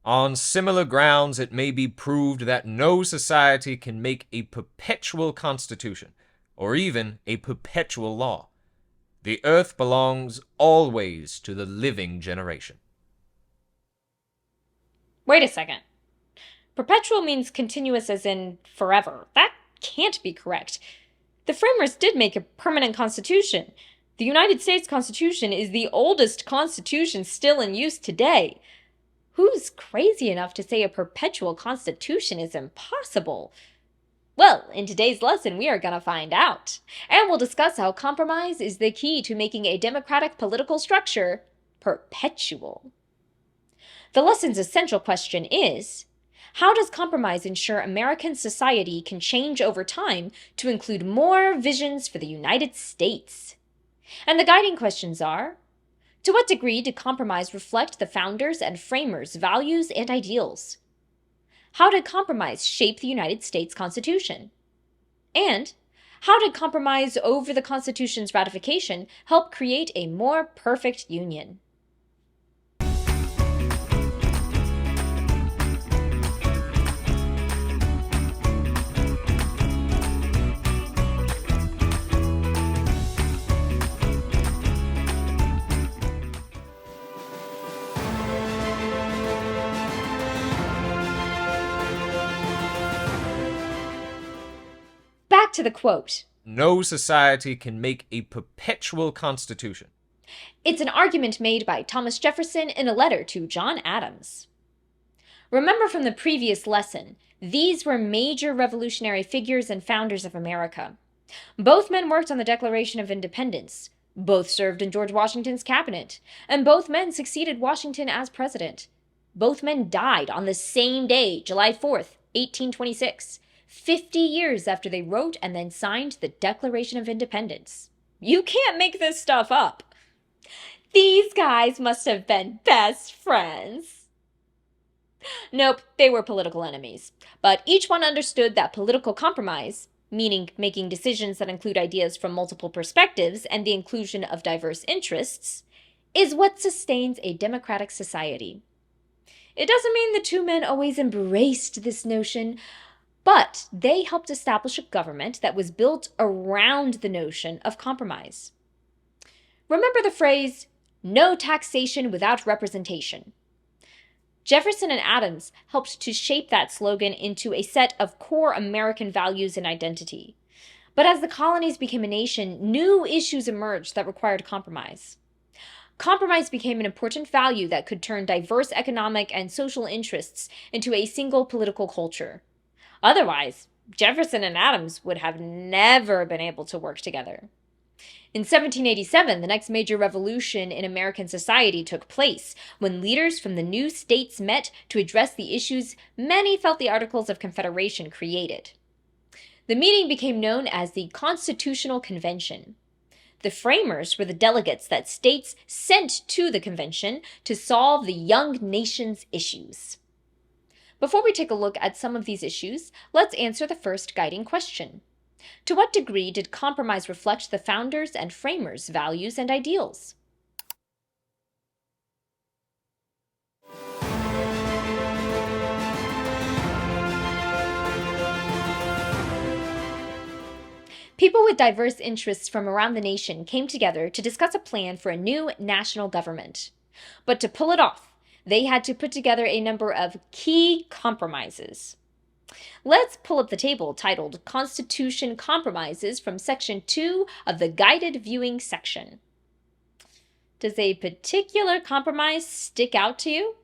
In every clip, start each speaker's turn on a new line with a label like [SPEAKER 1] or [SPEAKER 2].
[SPEAKER 1] On similar grounds, it may be proved that no society can make a perpetual constitution, or even a perpetual law. The earth belongs always to the living generation.
[SPEAKER 2] Wait a second. Perpetual means continuous as in forever. That can't be correct. The framers did make a permanent constitution. The United States Constitution is the oldest constitution still in use today. Who's crazy enough to say a perpetual constitution is impossible? Well, in today's lesson, we are going to find out. And we'll discuss how compromise is the key to making a democratic political structure perpetual. The lesson's essential question is, how does compromise ensure American society can change over time to include more visions for the United States? And the guiding questions are, to what degree did compromise reflect the founders' and framers' values and ideals? How did compromise shape the United States Constitution? And how did compromise over the Constitution's ratification help create a more perfect union? Back to the quote.
[SPEAKER 1] No society can make a perpetual constitution.
[SPEAKER 2] It's an argument made by Thomas Jefferson in a letter to John Adams. Remember from the previous lesson, these were major revolutionary figures and founders of America. Both men worked on the Declaration of Independence. Both served in George Washington's cabinet, and both men succeeded Washington as president. Both men died on the same day, July 4th, 1826. 50 years after they wrote and then signed the Declaration of Independence. You can't make this stuff up. These guys must have been best friends. Nope, they were political enemies. But each one understood that political compromise, meaning making decisions that include ideas from multiple perspectives and the inclusion of diverse interests, is what sustains a democratic society. It doesn't mean the two men always embraced this notion, but they helped establish a government that was built around the notion of compromise. Remember the phrase, no taxation without representation. Jefferson and Adams helped to shape that slogan into a set of core American values and identity. But as the colonies became a nation, new issues emerged that required compromise. Compromise became an important value that could turn diverse economic and social interests into a single political culture. Otherwise, Jefferson and Adams would have never been able to work together. In 1787, the next major revolution in American society took place when leaders from the new states met to address the issues many felt the Articles of Confederation created. The meeting became known as the Constitutional Convention. The framers were the delegates that states sent to the convention to solve the young nation's issues. Before we take a look at some of these issues, let's answer the first guiding question. To what degree did compromise reflect the founders' and framers' values and ideals? People with diverse interests from around the nation came together to discuss a plan for a new national government. But to pull it off, they had to put together a number of key compromises. Let's pull up the table titled Constitution Compromises from Section 2 of the Guided Viewing section. Does a particular compromise stick out to you?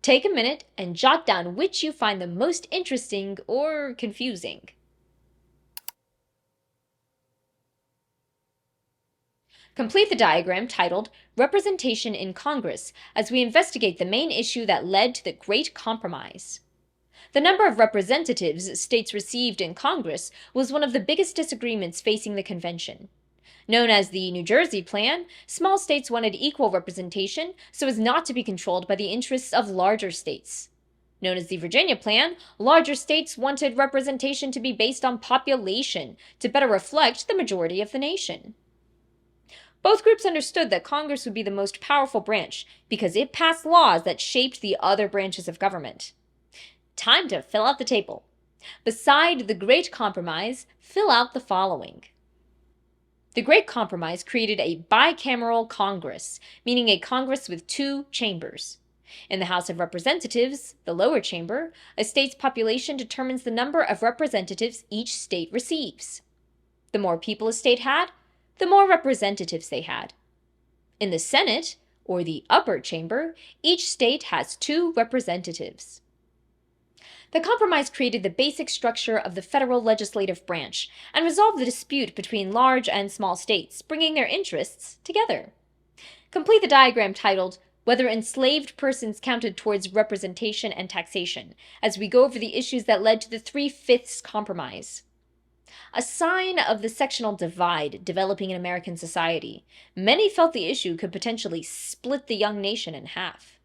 [SPEAKER 2] Take a minute and jot down which you find the most interesting or confusing. Complete the diagram titled Representation in Congress as we investigate the main issue that led to the Great Compromise. The number of representatives states received in Congress was one of the biggest disagreements facing the convention. Known as the New Jersey Plan, small states wanted equal representation so as not to be controlled by the interests of larger states. Known as the Virginia Plan, larger states wanted representation to be based on population to better reflect the majority of the nation. Both groups understood that Congress would be the most powerful branch because it passed laws that shaped the other branches of government. Time to fill out the table. Beside the Great Compromise, fill out the following. The Great Compromise created a bicameral Congress, meaning a Congress with two chambers. In the House of Representatives, the lower chamber, a state's population determines the number of representatives each state receives. The more people a state had, the more representatives they had. In the Senate, or the upper chamber, each state has two representatives. The compromise created the basic structure of the federal legislative branch and resolved the dispute between large and small states, bringing their interests together. Complete the diagram titled, Whether Enslaved Persons Counted Towards Representation and Taxation, as we go over the issues that led to the 3/5 Compromise. A sign of the sectional divide developing in American society, many felt the issue could potentially split the young nation in half.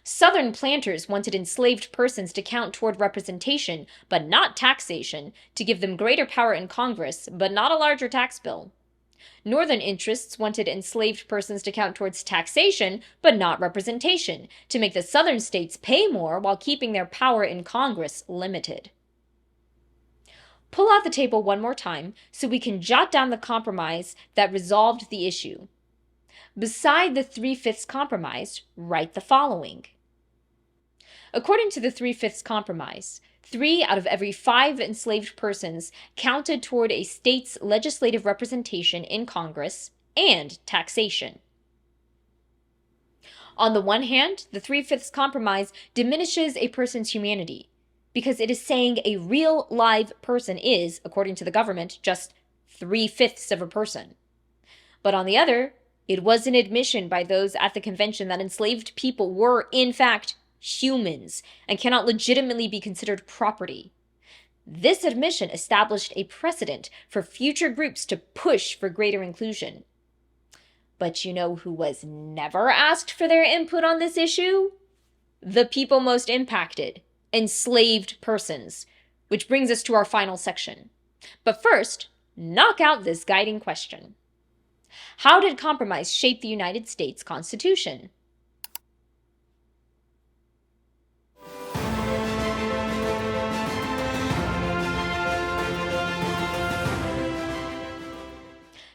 [SPEAKER 2] Southern planters wanted enslaved persons to count toward representation, but not taxation, to give them greater power in Congress, but not a larger tax bill. Northern interests wanted enslaved persons to count towards taxation, but not representation, to make the Southern states pay more while keeping their power in Congress limited. Pull out the table one more time so we can jot down the compromise that resolved the issue. Beside the 3/5 Compromise, write the following. According to the 3/5 Compromise, 3 out of every 5 enslaved persons counted toward a state's legislative representation in Congress and taxation. On the one hand, the 3/5 Compromise diminishes a person's humanity, because it is saying a real live person is, according to the government, just 3/5 of a person. But on the other, it was an admission by those at the convention that enslaved people were, in fact, humans and cannot legitimately be considered property. This admission established a precedent for future groups to push for greater inclusion. But you know who was never asked for their input on this issue? The people most impacted, enslaved persons, which brings us to our final section. But first, knock out this guiding question. How did compromise shape the United States Constitution?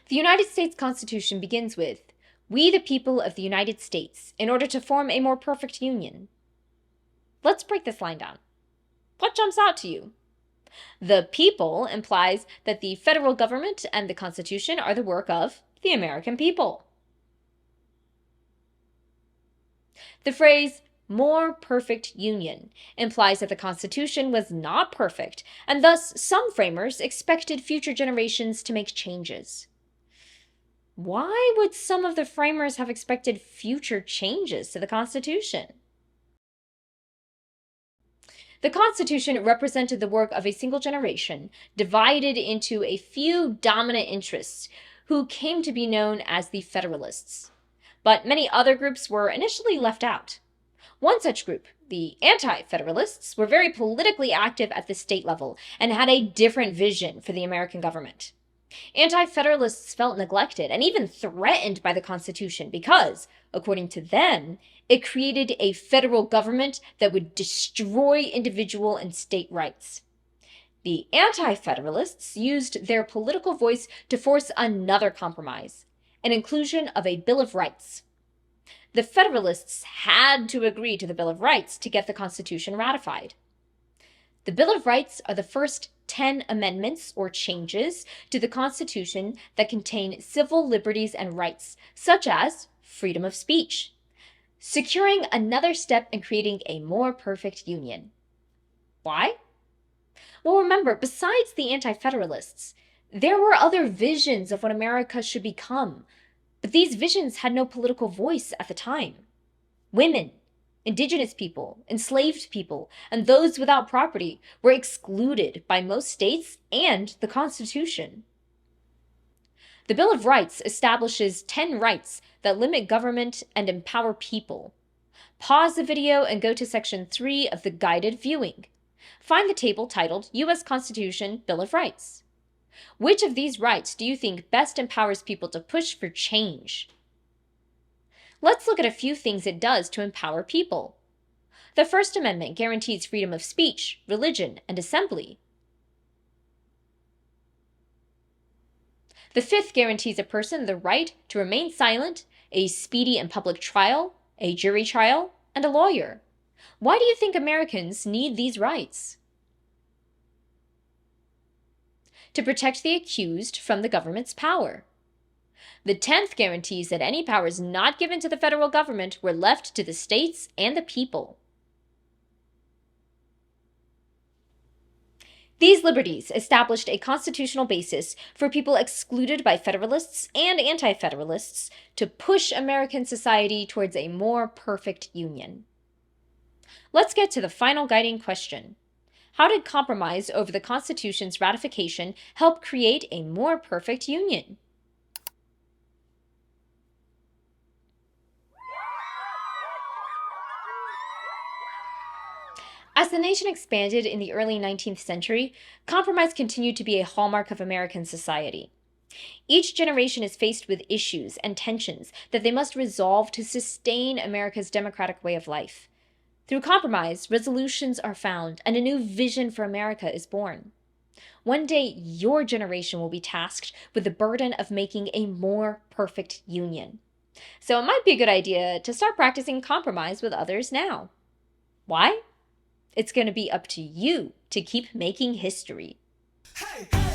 [SPEAKER 2] The United States Constitution begins with, "We the people of the United States, in order to form a more perfect union." Let's break this line down. What jumps out to you? The people implies that the federal government and the Constitution are the work of the American people. The phrase, "more perfect union," implies that the Constitution was not perfect, and thus some framers expected future generations to make changes. Why would some of the framers have expected future changes to the Constitution? The Constitution represented the work of a single generation, divided into a few dominant interests, who came to be known as the Federalists. But many other groups were initially left out. One such group, the Anti-Federalists, were very politically active at the state level and had a different vision for the American government. Anti-Federalists felt neglected and even threatened by the Constitution because, according to them, it created a federal government that would destroy individual and state rights. The Anti-Federalists used their political voice to force another compromise, an inclusion of a Bill of Rights. The Federalists had to agree to the Bill of Rights to get the Constitution ratified. The Bill of Rights are the first 10 amendments or changes to the Constitution that contain civil liberties and rights, such as freedom of speech, securing another step in creating a more perfect union. Why? Well, remember, besides the Anti-Federalists, there were other visions of what America should become, but these visions had no political voice at the time. Women, indigenous people, enslaved people, and those without property were excluded by most states and the Constitution. The Bill of Rights establishes 10 rights that limit government and empower people. Pause the video and go to Section 3 of the guided viewing. Find the table titled U.S. Constitution, Bill of Rights. Which of these rights do you think best empowers people to push for change? Let's look at a few things it does to empower people. The First Amendment guarantees freedom of speech, religion, and assembly. The Fifth guarantees a person the right to remain silent, a speedy and public trial, a jury trial, and a lawyer. Why do you think Americans need these rights? To protect the accused from the government's power. The 10th guarantees that any powers not given to the federal government were left to the states and the people. These liberties established a constitutional basis for people excluded by Federalists and Anti-Federalists to push American society towards a more perfect union. Let's get to the final guiding question. How did compromise over the Constitution's ratification help create a more perfect union? As the nation expanded in the early 19th century, compromise continued to be a hallmark of American society. Each generation is faced with issues and tensions that they must resolve to sustain America's democratic way of life. Through compromise, resolutions are found and a new vision for America is born. One day, your generation will be tasked with the burden of making a more perfect union. So it might be a good idea to start practicing compromise with others now. Why? It's going to be up to you to keep making history.
[SPEAKER 3] Hey!